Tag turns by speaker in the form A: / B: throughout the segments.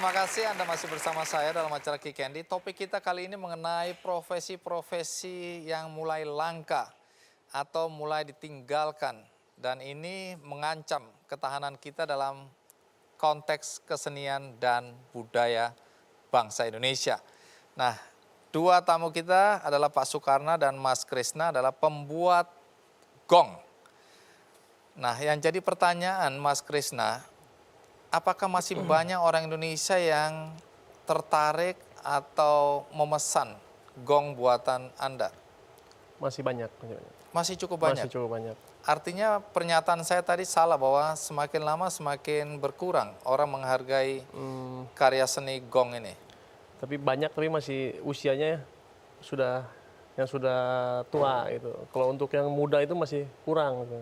A: Terima kasih Anda masih bersama saya dalam acara Ki Candy. Topik kita kali ini mengenai profesi-profesi yang mulai langka atau mulai ditinggalkan. Dan ini mengancam ketahanan kita dalam konteks kesenian dan budaya bangsa Indonesia. Nah, dua tamu kita adalah Pak Sukarna dan Mas Krisna adalah pembuat gong. Nah, yang jadi pertanyaan Mas Krisna, apakah masih banyak orang Indonesia yang tertarik atau memesan gong buatan Anda?
B: Masih banyak.
A: Masih cukup banyak?
B: Masih cukup banyak.
A: Artinya pernyataan saya tadi salah bahwa semakin lama semakin berkurang orang menghargai karya seni gong ini.
B: Tapi banyak, tapi masih usianya sudah tua gitu. Kalau untuk yang muda itu masih kurang. Gitu.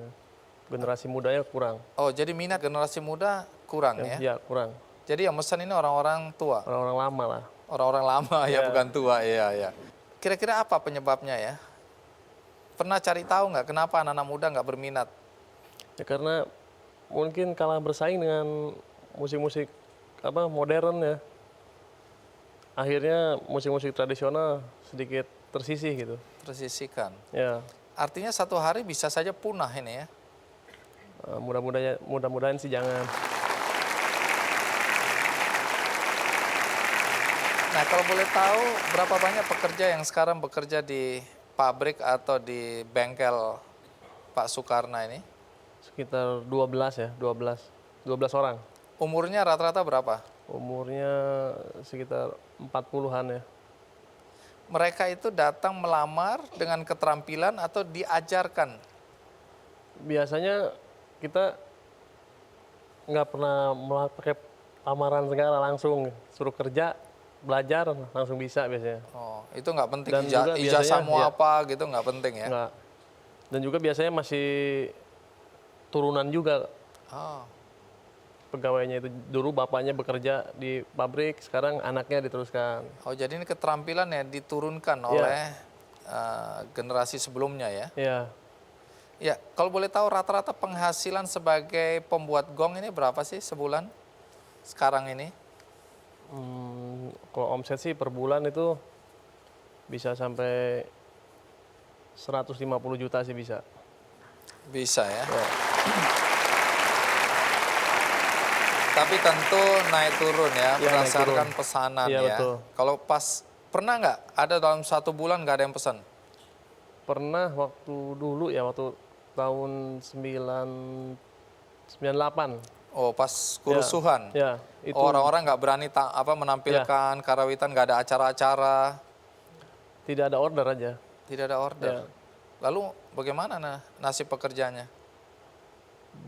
B: Generasi mudanya kurang.
A: Oh, jadi minat generasi muda kurang ya?
B: Ya, kurang.
A: Jadi yang pesan ini orang-orang tua?
B: Orang-orang lama lah.
A: Orang-orang lama ya, bukan tua, iya. Kira-kira apa penyebabnya ya? Pernah cari tahu nggak kenapa anak-anak muda nggak berminat?
B: Ya karena mungkin kalah bersaing dengan musik-musik modern ya. Akhirnya musik-musik tradisional sedikit tersisih gitu.
A: Tersisihkan.
B: Ya.
A: Artinya satu hari bisa saja punah ini ya?
B: Mudah-mudahan sih jangan.
A: Nah, kalau boleh tahu berapa banyak pekerja yang sekarang bekerja di pabrik atau di bengkel Pak Sukarna ini?
B: Sekitar 12 ya, 12 orang.
A: Umurnya rata-rata berapa?
B: Umurnya sekitar 40-an ya.
A: Mereka itu datang melamar dengan keterampilan atau diajarkan?
B: Biasanya kita nggak pernah pakai lamaran segala, langsung suruh kerja, belajar, langsung bisa biasanya.
A: Oh, itu nggak penting,
B: Dan juga
A: ijazah mau
B: ya,
A: apa gitu nggak penting ya?
B: Nggak. Dan juga biasanya masih turunan juga.
A: Oh.
B: Pegawainya itu dulu bapaknya bekerja di pabrik, sekarang anaknya diteruskan.
A: Oh, jadi ini keterampilan ya diturunkan oleh generasi sebelumnya ya?
B: Iya.
A: Ya, kalau boleh tahu rata-rata penghasilan sebagai pembuat gong ini berapa sih sebulan sekarang ini?
B: Kalau omset sih per bulan itu bisa sampai 150 juta sih bisa.
A: Bisa ya?
B: Ya.
A: Tapi tentu naik turun ya, berdasarkan
B: turun.
A: pesanan
B: Iya,
A: ya.
B: betul.
A: Kalau pernah nggak ada dalam satu bulan nggak ada yang pesan?
B: Pernah waktu dulu ya, waktu tahun 98.
A: Oh, pas kerusuhan?
B: Ya, itu
A: orang-orang nggak berani menampilkan karawitan, nggak ada acara-acara?
B: tidak ada order aja.
A: Tidak ada order?
B: Ya.
A: Lalu bagaimana nasib pekerjanya?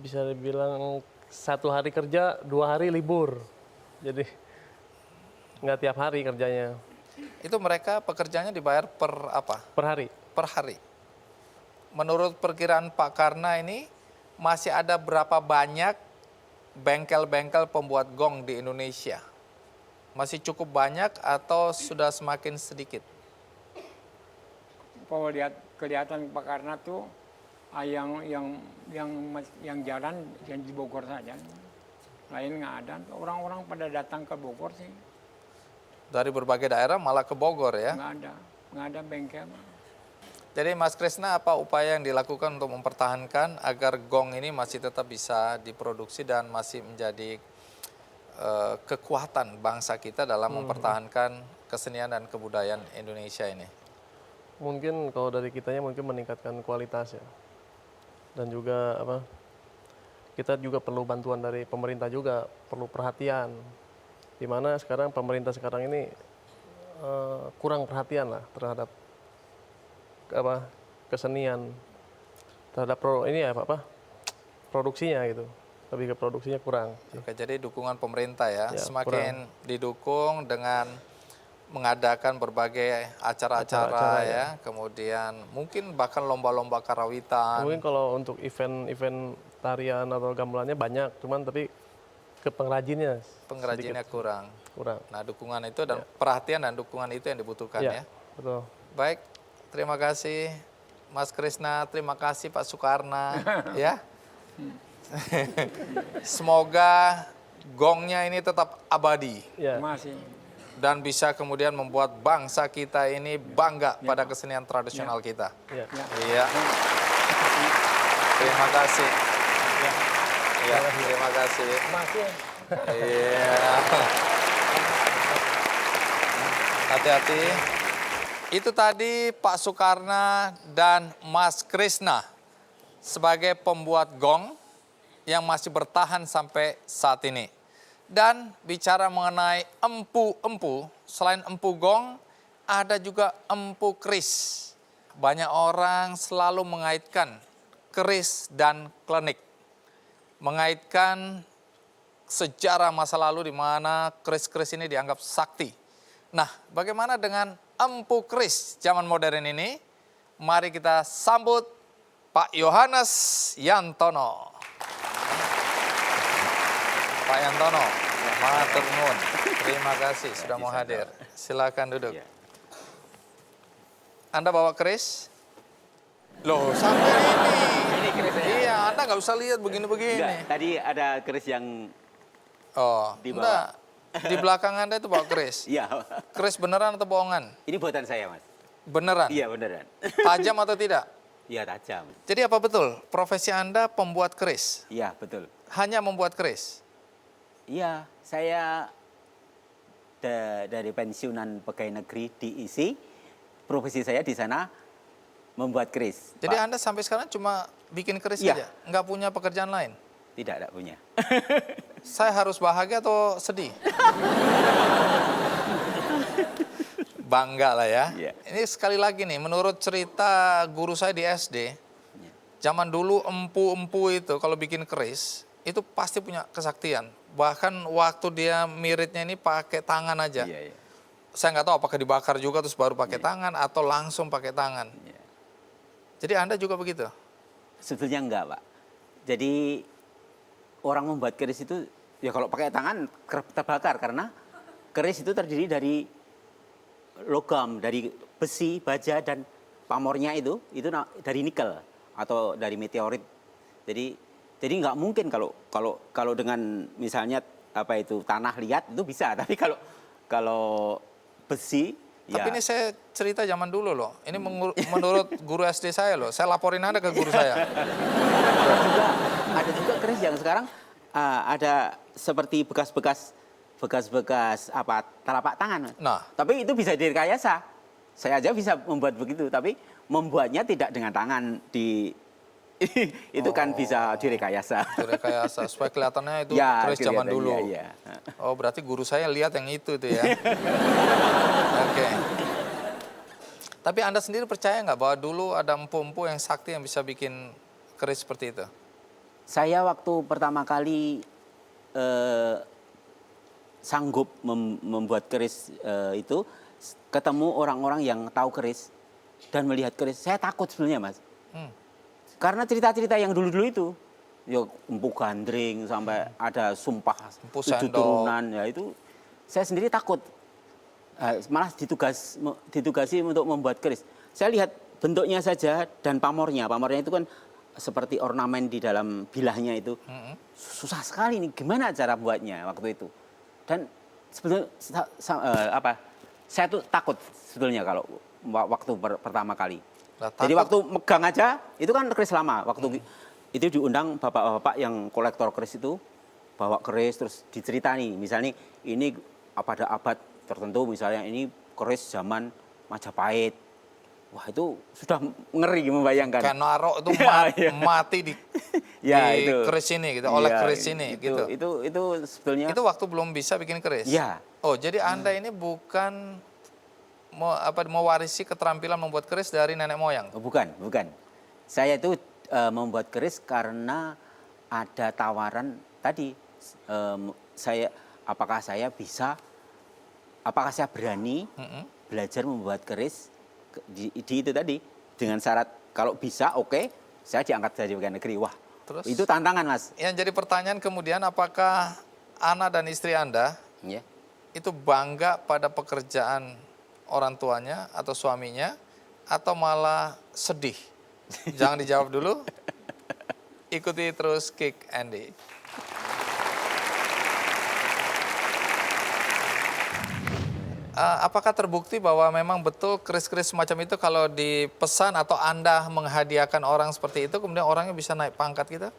B: Bisa dibilang 1 hari kerja, 2 hari libur. Jadi nggak tiap hari kerjanya.
A: Itu mereka pekerjanya dibayar per apa?
B: Per hari.
A: Per hari. Menurut perkiraan Pak Karna ini, masih ada berapa banyak bengkel-bengkel pembuat gong di Indonesia? Masih cukup banyak atau sudah semakin sedikit?
C: Kalau lihat kelihatan Pak Karna tuh yang jalan yang di Bogor saja, lain nggak ada. Orang-orang pada datang ke Bogor sih.
A: Dari berbagai daerah malah ke Bogor ya?
C: Nggak ada bengkel.
A: Jadi Mas Krisna, apa upaya yang dilakukan untuk mempertahankan agar gong ini masih tetap bisa diproduksi dan masih menjadi kekuatan bangsa kita dalam mempertahankan kesenian dan kebudayaan Indonesia ini?
B: Mungkin kalau dari kitanya mungkin meningkatkan kualitas ya. Dan juga kita juga perlu bantuan dari pemerintah juga, perlu perhatian. Di mana sekarang pemerintah sekarang ini kurang perhatian lah terhadap kesenian, terhadap produksinya gitu. Lebih ke produksinya kurang.
A: Oke, jadi dukungan pemerintah ya, semakin
B: kurang.
A: didukung dengan mengadakan berbagai acara-acara ya, kemudian mungkin bahkan lomba-lomba karawitan.
B: Mungkin kalau untuk event tarian atau gamelannya banyak, cuman tapi ke pengrajinnya
A: kurang. Nah, dukungan itu dan
B: Ya.
A: perhatian dan dukungan itu yang dibutuhkan ya.
B: Betul.
A: Baik, terima kasih Mas Krisna, terima kasih Pak Sukarna ya. Semoga gongnya ini tetap abadi
B: Ya.
C: Masih.
A: dan bisa kemudian membuat bangsa kita ini bangga pada kesenian tradisional kita.
B: Ya.
A: Iya. Terima kasih. Iya, terima kasih.
C: Masih.
A: Iya. Hati-hati. Itu tadi Pak Soekarna dan Mas Krisna sebagai pembuat gong yang masih bertahan sampai saat ini. Dan bicara mengenai empu-empu, selain empu gong, ada juga empu keris. Banyak orang selalu mengaitkan keris dan klenik. Mengaitkan sejarah masa lalu di mana keris-keris ini dianggap sakti. Nah, bagaimana dengan empu keris zaman modern ini? Mari kita sambut Pak Yohanes Yantono. Pak Yantono, matur nuwun. Terima kasih sudah mau hadir. Silakan duduk. Anda bawa keris? Loh, sampai ini.
D: Ini kerisnya.
A: Iya, Anda nggak usah lihat begini-begini.
D: Enggak, tadi ada keris yang
A: Oh,
D: Di bawah.
A: enggak. Di belakang Anda itu bawa keris.
D: iya.
A: Keris beneran atau bohongan?
D: Ini buatan saya, Mas.
A: Beneran.
D: Iya, beneran.
A: Tajam atau tidak?
D: Iya, tajam.
A: Jadi apa betul? Profesi Anda pembuat keris?
D: Iya, betul.
A: Hanya membuat keris?
D: Iya, saya dari pensiunan pegawai negeri diisi. Profesi saya di sana membuat keris.
A: Jadi
D: Pak.
A: Anda sampai sekarang cuma bikin keris
D: Iya.
A: saja? Nggak punya pekerjaan lain?
D: Tidak punya.
A: Saya harus bahagia atau sedih? Bangga lah ya.
D: Iya.
A: Ini sekali lagi nih, menurut cerita guru saya di SD,
D: Iya.
A: zaman dulu empu-empu itu kalau bikin keris, itu pasti punya kesaktian. Bahkan waktu dia miritnya ini pakai tangan aja.
D: Iya, iya.
A: Saya nggak tahu apakah dibakar juga terus baru pakai tangan atau langsung pakai tangan.
D: Iya.
A: Jadi Anda juga begitu?
D: Sebetulnya enggak, Pak. Jadi orang membuat keris itu ya kalau pakai tangan terbakar karena keris itu terdiri dari logam, dari besi, baja dan pamornya itu dari nikel atau dari meteorit. Jadi nggak mungkin kalau dengan misalnya apa itu tanah liat itu bisa, tapi kalau besi
A: Tapi
D: ya
A: ini saya cerita zaman dulu loh. Ini menurut guru SD saya loh. Saya laporin Anda ke guru saya.
D: ada juga keris yang sekarang ada seperti bekas-bekas apa telapak tangan.
A: Nah.
D: Tapi itu bisa direkayasa. Saya aja bisa membuat begitu, tapi membuatnya tidak dengan tangan itu kan bisa direkayasa.
A: Direkayasa supaya kelihatannya itu
D: Ya,
A: keris zaman
D: kelihatannya,
A: dulu.
D: ya.
A: Oh, berarti guru saya lihat yang itu tuh ya. Oke. Tapi Anda sendiri percaya nggak bahwa dulu ada empu-empu yang sakti yang bisa bikin keris seperti itu?
D: Saya waktu pertama kali sanggup membuat keris itu ketemu orang-orang yang tahu keris dan melihat keris. Saya takut sebenarnya, Mas. Karena cerita-cerita yang dulu-dulu itu, ya empu gandring sampai ada sumpah
A: Empu
D: 7
A: sendok.
D: turunan, ya itu saya sendiri takut. Malah ditugasi untuk membuat keris. Saya lihat bentuknya saja dan pamornya. Pamornya itu kan seperti ornamen di dalam bilahnya itu. Susah sekali nih, gimana cara buatnya waktu itu. Dan sebetulnya saya tuh takut sebetulnya kalau waktu pertama kali.
A: Nah,
D: Jadi
A: takut.
D: waktu megang aja, itu kan keris lama. Waktu itu diundang bapak-bapak yang kolektor keris itu, bawa keris terus diceritani. Misalnya ini pada abad tertentu, misalnya ini keris zaman Majapahit. Wah itu sudah ngeri membayangkan.
A: Kayak narok itu
D: Ya, ya.
A: mati di
D: Ya,
A: di
D: itu.
A: keris ini, gitu, oleh
D: Iya,
A: keris ini, gitu.
D: Itu sebetulnya.
A: Itu waktu belum bisa bikin keris?
D: Ya.
A: Oh, jadi Anda ini bukan mewarisi keterampilan membuat keris dari nenek moyang?
D: Oh, bukan. Saya itu membuat keris karena ada tawaran tadi. Apakah saya berani belajar membuat keris di itu tadi dengan syarat kalau bisa oke, saya diangkat dari pegawai negeri. Wah,
A: Terus?
D: itu tantangan, Mas.
A: Yang jadi pertanyaan kemudian, apakah Ana dan istri Anda
D: Ya.
A: itu bangga pada pekerjaan orang tuanya atau suaminya, atau malah sedih? Jangan dijawab dulu. Ikuti terus Kick Andy. apakah terbukti bahwa memang betul keris-keris semacam itu kalau dipesan atau Anda menghadiahkan orang seperti itu, kemudian orangnya bisa naik pangkat gitu?